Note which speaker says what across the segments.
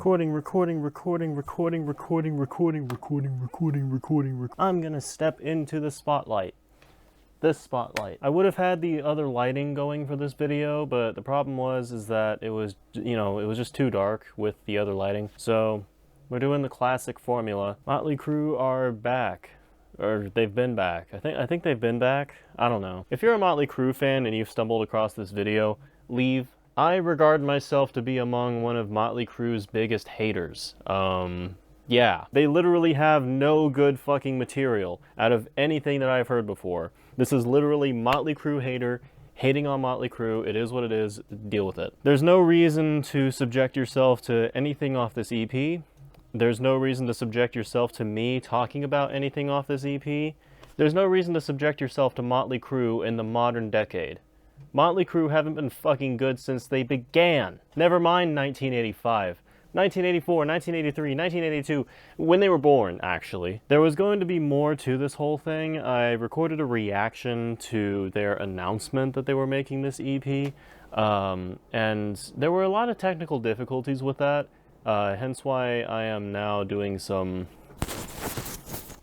Speaker 1: Recording. I'm gonna step into the spotlight. This spotlight. I would have had the other lighting going for this video, but the problem is that it was, you know, it was just too dark with the other lighting. So we're doing the classic formula. Mötley Crüe are back. Or they've been back. I think they've been back. I don't know. If you're a Mötley Crüe fan and you've stumbled across this video, leave. I regard myself to be among one of Mötley Crüe's biggest haters. Yeah. They literally have no good fucking material out of anything that I've heard before. This is literally Mötley Crüe hater hating on Mötley Crüe. It is what it is. Deal with it. There's no reason to subject yourself to anything off this EP. There's no reason to subject yourself to me talking about anything off this EP. There's no reason to subject yourself to Mötley Crüe in the modern decade. Mötley Crüe haven't been fucking good since they began. Never mind 1985, 1984, 1983, 1982, when they were born, actually. There was going to be more to this whole thing. I recorded a reaction to their announcement that they were making this EP, and there were a lot of technical difficulties with that. Hence why I am now doing some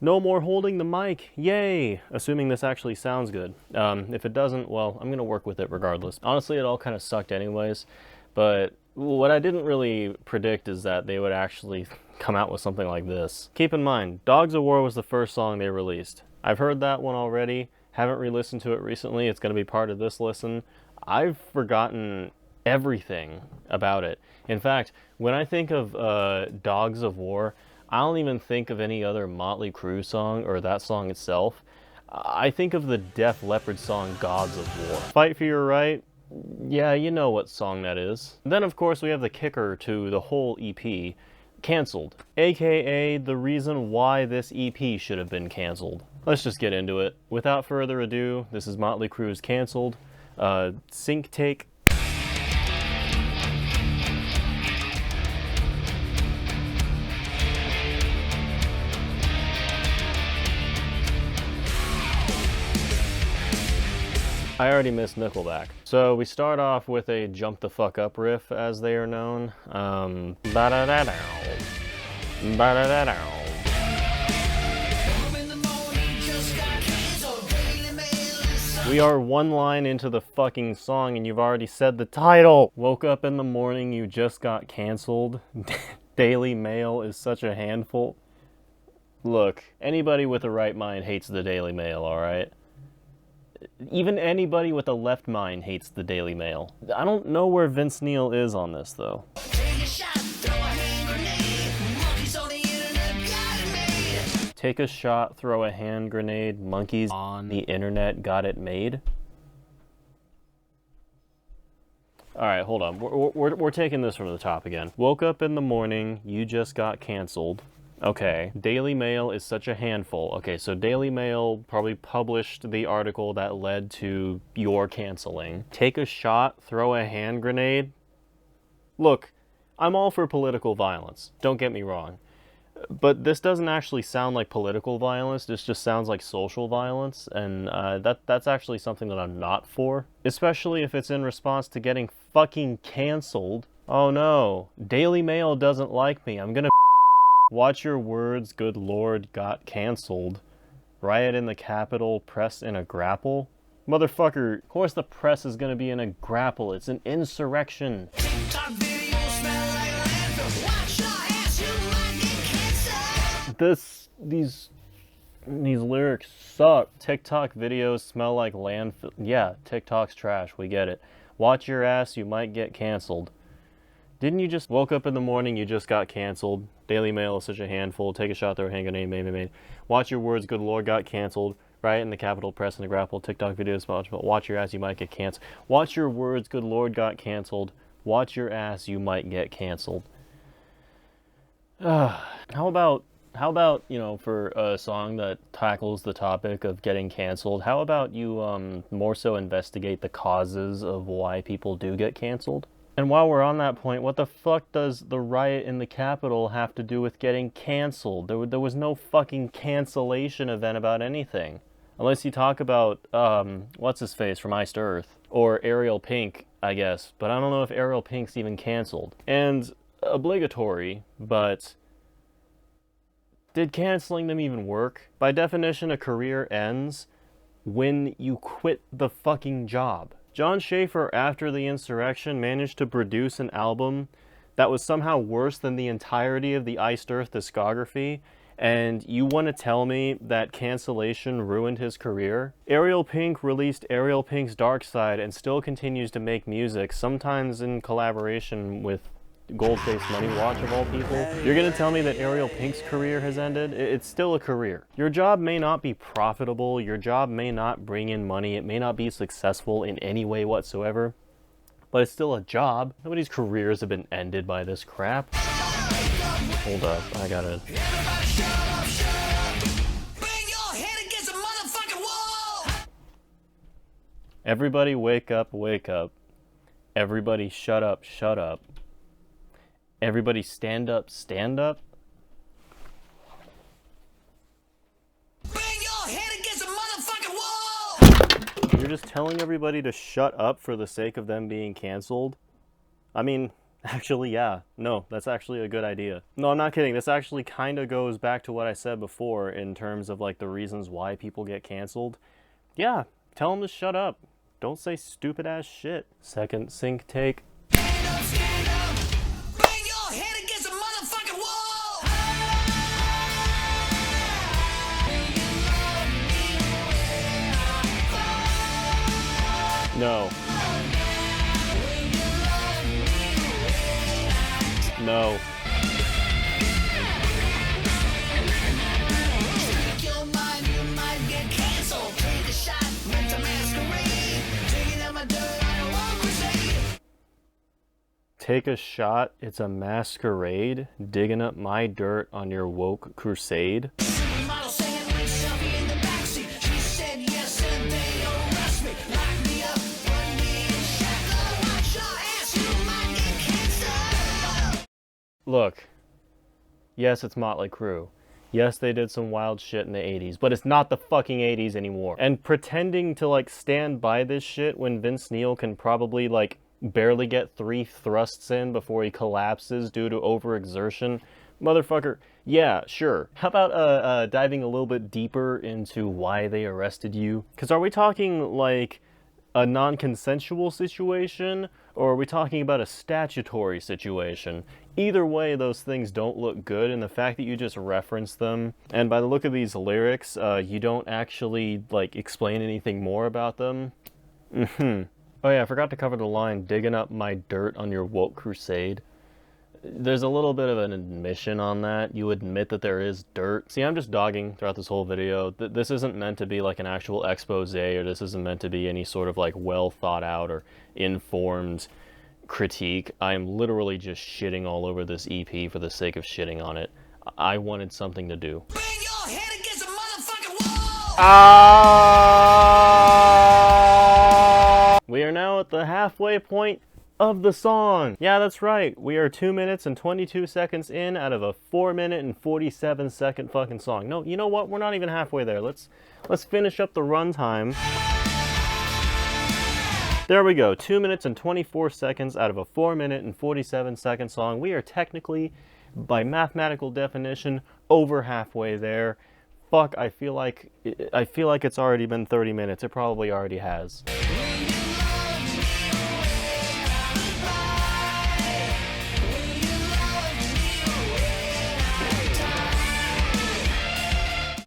Speaker 1: no more holding the mic, yay! Assuming this actually sounds good. If it doesn't, well, I'm gonna work with it regardless. Honestly, it all kind of sucked anyways, but what I didn't really predict is that they would actually come out with something like this. Keep in mind, Dogs of War was the first song they released. I've heard that one already, haven't re-listened to it recently, it's gonna be part of this listen. I've forgotten everything about it. In fact, when I think of Dogs of War, I don't even think of any other Mötley Crüe song or that song itself. I think of the Def Leppard song Gods of War. Fight for Your Right? Yeah, you know what song that is. Then of course we have the kicker to the whole EP, Cancelled. AKA the reason why this EP should have been cancelled. Let's just get into it. Without further ado, this is Mötley Crüe's Cancelled. Sync take. I already missed Nickelback. So we start off with a jump the fuck up riff, as they are known. Ba-da-da-dow. Ba-da-da-dow. We are one line into the fucking song and you've already said the title. Woke up in the morning, you just got canceled. Daily Mail is such a handful. Look, anybody with a right mind hates the Daily Mail, alright? Even anybody with a left mind hates the Daily Mail. I don't know where Vince Neil is on this, though. Take a shot, throw a hand grenade, monkeys on the internet got it made? Alright, hold on. We're taking this from the top again. Woke up in the morning, you just got canceled. Okay, Daily Mail is such a handful. Okay, so Daily Mail probably published the article that led to your canceling. Take a shot, throw a hand grenade. Look, I'm all for political violence, don't get me wrong. But this doesn't actually sound like political violence, this just sounds like social violence, and that's actually something that I'm not for. Especially if it's in response to getting fucking canceled. Oh no, Daily Mail doesn't like me, I'm gonna watch your words, good lord, got canceled. Riot in the Capitol, press in a grapple? Motherfucker, of course the press is gonna be in a grapple, it's an insurrection. These lyrics suck. TikTok videos smell like landfill. Yeah, TikTok's trash, we get it. Watch your ass, you might get canceled. Didn't you just woke up in the morning, you just got canceled? Daily Mail is such a handful. Take a shot, throw a hand grenade, made. Watch your words, good lord, got canceled. Riot in the Capitol, press in the grapple. TikTok videos, watch your ass, you might get canceled. Watch your words, good lord, got canceled. Watch your ass, you might get canceled. How about, you know, for a song that tackles the topic of getting canceled, how about you more so investigate the causes of why people do get canceled? And while we're on that point, what the fuck does the riot in the Capitol have to do with getting canceled? There was no fucking cancellation event about anything. Unless you talk about, what's-his-face from Iced Earth. Or Ariel Pink, I guess. But I don't know if Ariel Pink's even canceled. And obligatory, but did canceling them even work? By definition, a career ends when you quit the fucking job. John Schaefer, after the insurrection, managed to produce an album that was somehow worse than the entirety of the Iced Earth discography, and you want to tell me that cancellation ruined his career? Ariel Pink released Ariel Pink's Dark Side and still continues to make music, sometimes in collaboration with Goldface Money Watch of all people. You're gonna tell me that Ariel Pink's career has ended? It's still a career. Your job may not be profitable, your job may not bring in money, it may not be successful in any way whatsoever, but it's still a job. Nobody's careers have been ended by this crap. Hold up, I gotta... Everybody wake up, wake up. Everybody shut up, shut up. Everybody stand up, stand up. Bang your head against a motherfucking wall! You're just telling everybody to shut up for the sake of them being canceled? I mean, actually, yeah. No, that's actually a good idea. No, I'm not kidding. This actually kind of goes back to what I said before in terms of like the reasons why people get canceled. Yeah, tell them to shut up. Don't say stupid ass shit. Second sync take. Stand up. Bang your head against a motherfucking wall. No. No. Take a shot, it's a masquerade, digging up my dirt on your woke crusade. Look, yes, it's Mötley Crüe. Yes, they did some wild shit in the 80s, but it's not the fucking 80s anymore. And pretending to, like, stand by this shit when Vince Neil can probably, like, barely get 3 thrusts in before he collapses due to overexertion. Motherfucker, yeah, sure. How about diving a little bit deeper into why they arrested you? Because are we talking, like, a non-consensual situation, or are we talking about a statutory situation? Either way, those things don't look good, and the fact that you just reference them, and by the look of these lyrics, you don't actually, like, explain anything more about them. Oh yeah, I forgot to cover the line, digging up my dirt on your woke crusade. There's a little bit of an admission on that. You admit that there is dirt. See, I'm just dogging throughout this whole video. This isn't meant to be like an actual expose, or this isn't meant to be any sort of like well thought out or informed critique. I am literally just shitting all over this EP for the sake of shitting on it. I wanted something to do. Bang your head against a motherfucking wall! We are now at the halfway point of the song. Yeah, that's right. We are 2 minutes and 22 seconds in out of a 4 minute and 47 second fucking song. No, you know what? We're not even halfway there. Let's finish up the runtime. There we go. 2 minutes and 24 seconds out of a 4 minute and 47 second song. We are technically, by mathematical definition, over halfway there. Fuck, I feel like it's already been 30 minutes. It probably already has.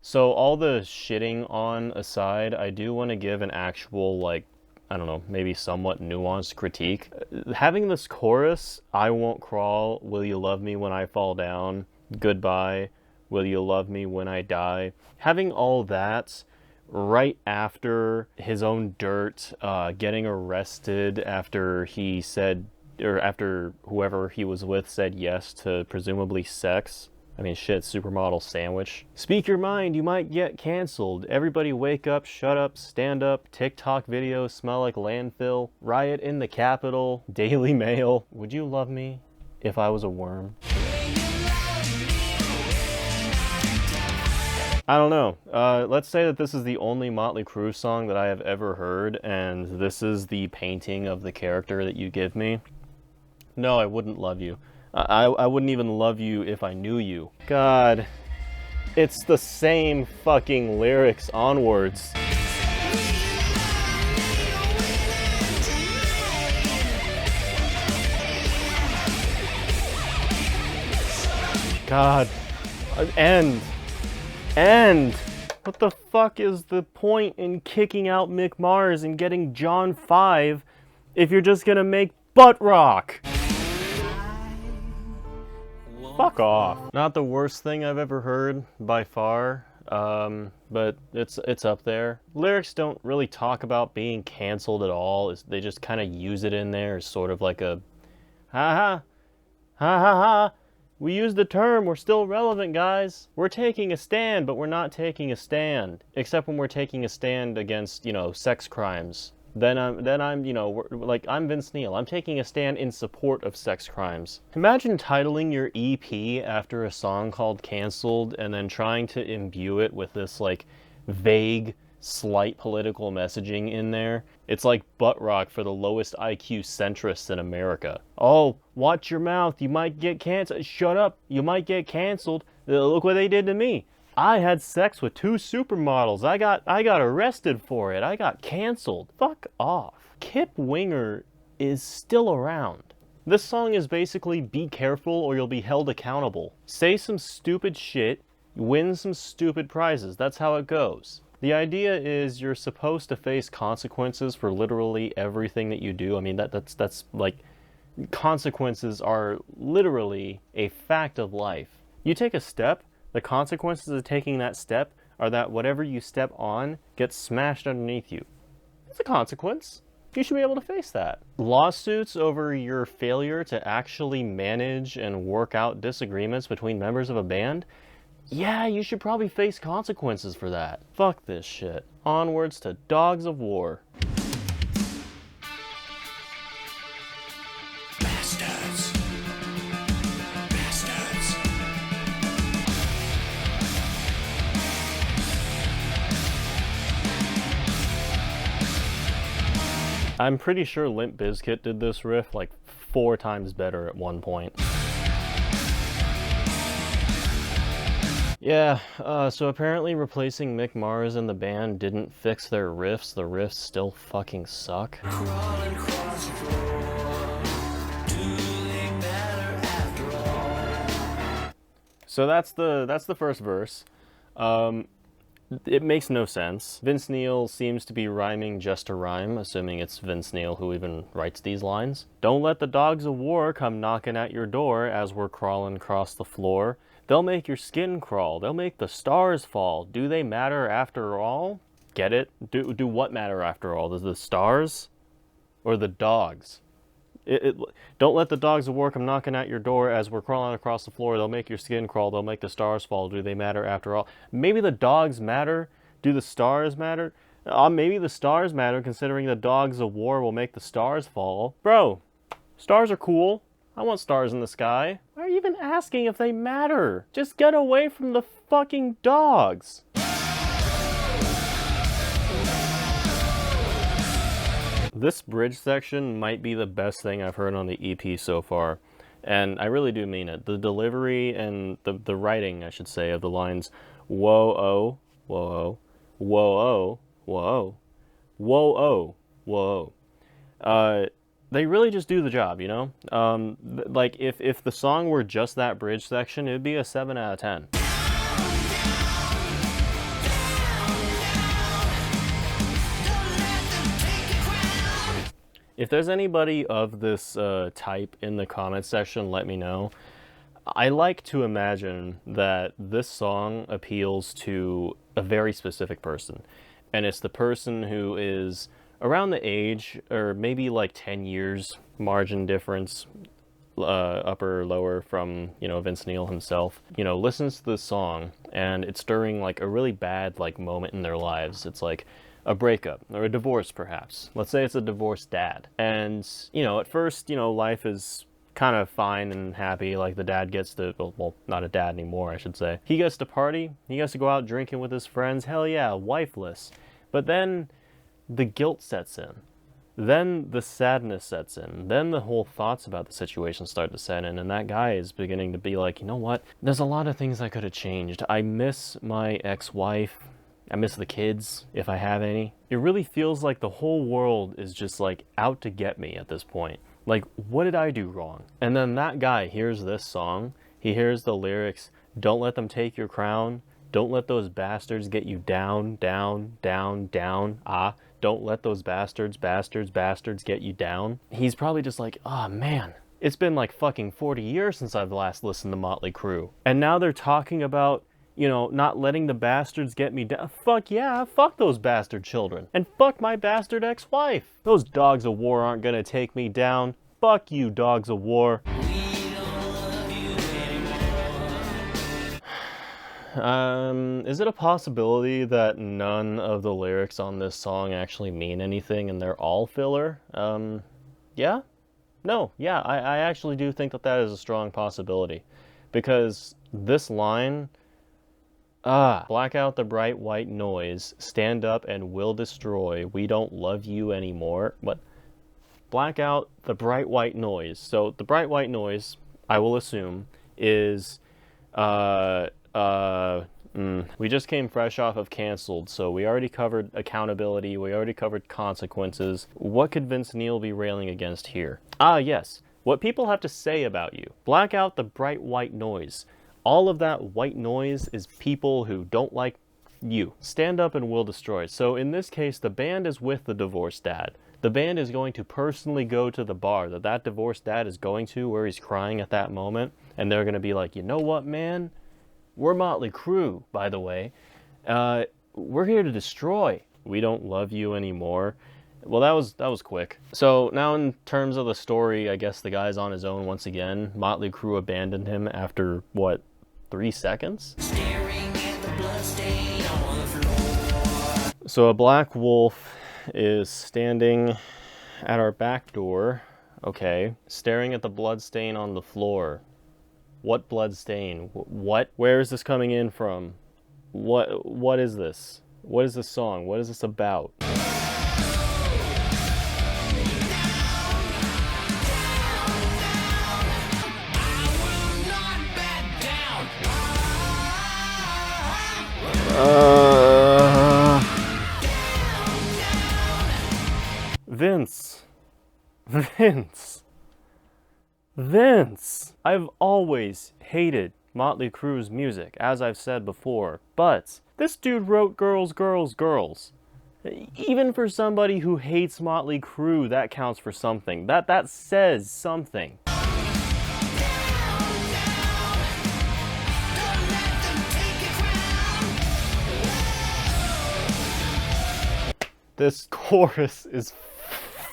Speaker 1: So all the shitting on aside, I do want to give an actual, like, I don't know, maybe somewhat nuanced critique. Having this chorus, I won't crawl, will you love me when I fall down, goodbye, will you love me when I die. Having all that right after his own dirt, getting arrested after he said, or after whoever he was with said yes to presumably sex. I mean, shit, supermodel sandwich. Speak your mind, you might get canceled. Everybody wake up, shut up, stand up. TikTok videos smell like landfill. Riot in the Capitol. Daily Mail. Would you love me if I was a worm? I don't know. Let's say that this is the only Mötley Crüe song that I have ever heard, and this is the painting of the character that you give me. No, I wouldn't love you. I wouldn't even love you if I knew you. God, it's the same fucking lyrics onwards. God, end. What the fuck is the point in kicking out Mick Mars and getting John 5 if you're just gonna make butt rock? Fuck off. Not the worst thing I've ever heard by far, but it's up there. Lyrics don't really talk about being canceled at all. They just kind of use it in there as sort of like a ha ha ha ha ha. We use the term, we're still relevant, guys. We're taking a stand, but we're not taking a stand. Except when we're taking a stand against, you know, sex crimes. Then I'm, you know, like, I'm Vince Neil. I'm taking a stand in support of sex crimes. Imagine titling your EP after a song called Cancelled and then trying to imbue it with this, like, vague, slight political messaging in there. It's like butt rock for the lowest IQ centrists in America. Oh, watch your mouth, you might get canceled. Shut up, you might get canceled. Look what they did to me. I had sex with 2 supermodels. I got arrested for it. I got canceled. Fuck off. Kip Winger is still around. This song is basically be careful or you'll be held accountable. Say some stupid shit, win some stupid prizes. That's how it goes. The idea is you're supposed to face consequences for literally everything that you do. I mean, that's like, consequences are literally a fact of life. You take a step, the consequences of taking that step are that whatever you step on gets smashed underneath you. It's a consequence. You should be able to face that. Lawsuits over your failure to actually manage and work out disagreements between members of a band? Yeah, you should probably face consequences for that. Fuck this shit. Onwards to Dogs of War.
Speaker 2: Bastards. Bastards.
Speaker 1: I'm pretty sure Limp Bizkit did this riff like 4 times better at one point. Yeah, so apparently replacing Mick Mars in the band didn't fix their riffs. The riffs still fucking suck.
Speaker 2: Crawling across the floor. Do they matter after all?
Speaker 1: So that's the first verse. It makes no sense. Vince Neil seems to be rhyming just to rhyme, assuming it's Vince Neil who even writes these lines. Don't let the dogs of war come knocking at your door as we're crawling across the floor. They'll make your skin crawl. They'll make the stars fall. Do they matter after all? Get it? Do what matter after all? Does the stars or the dogs? Don't let the dogs of war come knocking at your door as we're crawling across the floor. They'll make your skin crawl. They'll make the stars fall. Do they matter after all? Maybe the dogs matter. Do the stars matter? Maybe the stars matter considering the dogs of war will make the stars fall. Bro, stars are cool. I want stars in the sky. Why are you even asking if they matter? Just get away from the fucking dogs. This bridge section might be the best thing I've heard on the EP so far, and I really do mean it. The delivery and the writing, I should say, of the lines whoa-oh, whoa-oh, whoa-oh, whoa-oh, whoa-oh, whoa-oh. They really just do the job, you know? Like, if the song were just that bridge section, it would be a 7 out of 10. If there's anybody of this type in the comment section, let me know. I like to imagine that this song appeals to a very specific person. And it's the person who is around the age, or maybe like 10 years margin difference, upper or lower from, you know, Vince Neil himself, you know, listens to this song and it's during like a really bad like moment in their lives. It's like a breakup or a divorce, perhaps. Let's say it's a divorced dad. And, you know, at first, you know, life is kind of fine and happy. Like the dad gets to, well, not a dad anymore, I should say. He gets to party. He gets to go out drinking with his friends. Hell yeah, wifeless. But then the guilt sets in. Then the sadness sets in. Then the whole thoughts about the situation start to set in, and that guy is beginning to be like, you know what? There's a lot of things I could have changed. I miss my ex-wife. I miss the kids, if I have any. It really feels like the whole world is just like out to get me at this point. Like, what did I do wrong? And then that guy hears this song. He hears the lyrics, "Don't let them take your crown. Don't let those bastards get you down, down, down, down. Ah, don't let those bastards get you down." He's probably just like, oh man, it's been like fucking 40 years since I've last listened to Mötley Crüe. And now they're talking about, you know, not letting the bastards get me down. Fuck yeah, fuck those bastard children. And fuck my bastard ex-wife. Those dogs of war aren't gonna take me down. Fuck you, dogs of war. Is it a possibility that none of the lyrics on this song actually mean anything and they're all filler? Yeah? No, yeah, I actually do think that that is a strong possibility. Because this line, black out the bright white noise, stand up and will destroy, we don't love you anymore. What? Black out the bright white noise. So the bright white noise, I will assume, is, we just came fresh off of canceled, so we already covered accountability, we already covered consequences. What could Vince Neil be railing against here? Ah, yes, what people have to say about you. Black out the bright white noise. All of that white noise is people who don't like you. Stand up and will destroy. So in this case, the band is with the divorced dad. The band is going to personally go to the bar that divorced dad is going to, where he's crying at that moment, and they're going to be like, you know what, man? We're Mötley Crüe, by the way. We're here to destroy. We don't love you anymore. Well, that was quick. So now in terms of the story, I guess the guy's on his own once again. Mötley Crüe abandoned him after, what, 3 seconds?
Speaker 2: Staring at the bloodstain on the floor.
Speaker 1: So a black wolf is standing at our back door, okay, staring at the bloodstain on the floor. What bloodstain? What? Where is this coming in from? What is this? What is this song? What is this about? Vince! I've always hated Mötley Crüe's music, as I've said before, but this dude wrote Girls, Girls, Girls. Even for somebody who hates Mötley Crüe, that counts for something. That says something. This chorus is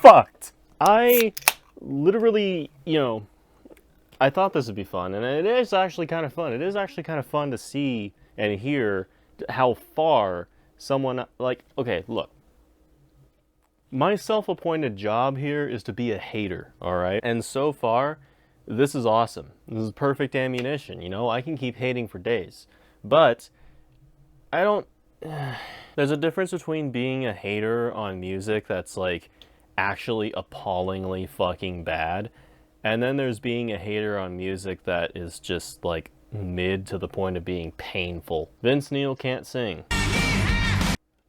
Speaker 1: fucked. I literally, you know, I thought this would be fun, and it is actually kind of fun. It is actually kind of fun to see and hear how far someone, like, okay, look. My self-appointed job here is to be a hater, alright? And so far, this is awesome. This is perfect ammunition, you know? I can keep hating for days. But, I don't... There's a difference between being a hater on music that's, like, actually appallingly fucking bad, and then there's being a hater on music that is just, like, mid to the point of being painful. Vince Neil can't sing.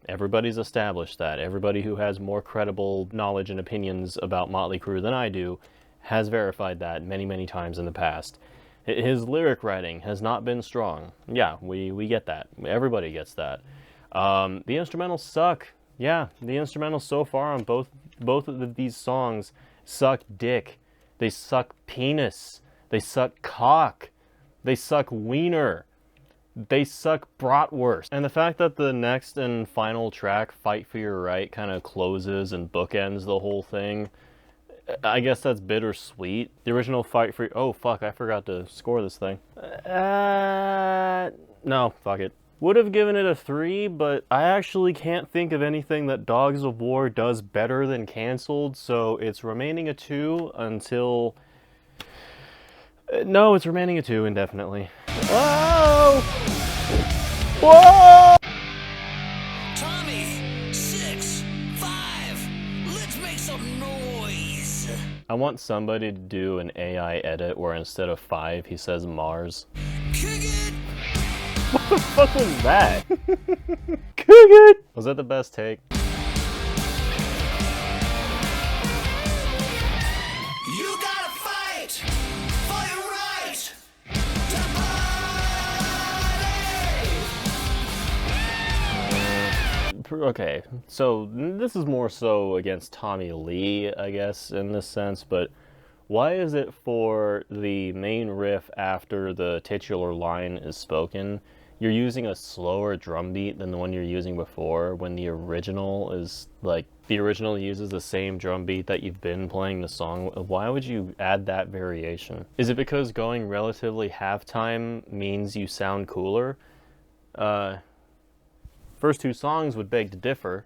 Speaker 1: Everybody's established that. Everybody who has more credible knowledge and opinions about Mötley Crüe than I do has verified that many, many times in the past. His lyric writing has not been strong. Yeah, we get that. Everybody gets that. The instrumentals suck. Yeah, the instrumentals so far on both of these songs suck dick. They suck penis. They suck cock. They suck wiener. They suck bratwurst. And the fact that the next and final track, Fight for Your Right, kind of closes and bookends the whole thing, I guess that's bittersweet. The original Fight for... Oh, fuck, I forgot to score this thing. No, fuck it. Would have given it a 3, but I actually can't think of anything that Dogs of War does better than Cancelled, so it's remaining a 2 until... No, it's remaining a 2 indefinitely. Whoa! Whoa!
Speaker 2: Tommy, 6, 5, let's make some
Speaker 1: I want somebody to do an AI edit where instead of 5, he says Mars.
Speaker 2: Kick it!
Speaker 1: What the fuck was that? Kick it! Was that the best take?
Speaker 2: You gotta fight for your right to party!
Speaker 1: Okay, so this is more so against Tommy Lee, I guess, in this sense, but why is it for the main riff after the titular line is spoken, you're using a slower drum beat than the one you're using before, when the original is, like, the original uses the same drum beat that you've been playing the song? Why would you add that variation? Is it because going relatively halftime means you sound cooler? First two songs would beg to differ.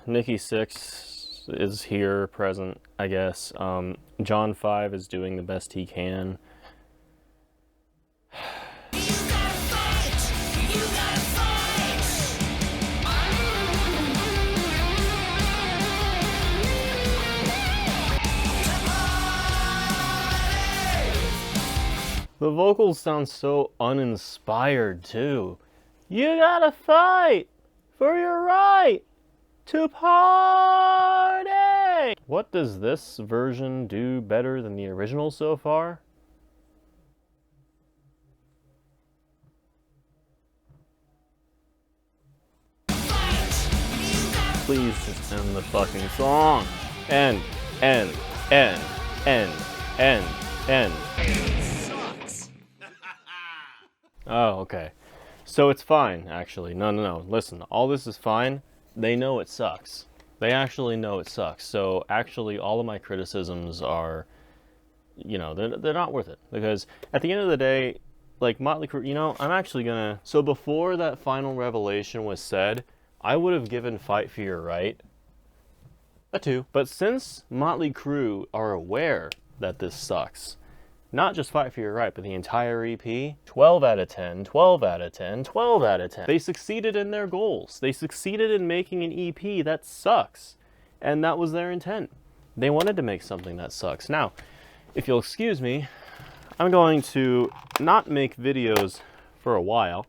Speaker 1: Nikki 6 is here, present, I guess. John 5 is doing the best he can. The vocals sound so uninspired, too. You gotta fight for your right to party! What does this version do better than the original so far? Please just end the fucking song. End. Oh, okay. So it's fine, actually. No. Listen, all this is fine. They know it sucks. They actually know it sucks. So actually, all of my criticisms are, you know, they're not worth it. Because at the end of the day, like, Mötley Crüe, you know, I'm actually gonna... So before that final revelation was said, I would have given Fight for Your Right a 2. But since Mötley Crüe are aware that this sucks, not just Fight for Your Right, but the entire EP, 12 out of 10, 12 out of 10, 12 out of 10. They succeeded in their goals. They succeeded in making an EP that sucks. And that was their intent. They wanted to make something that sucks. Now, if you'll excuse me, I'm going to not make videos for a while.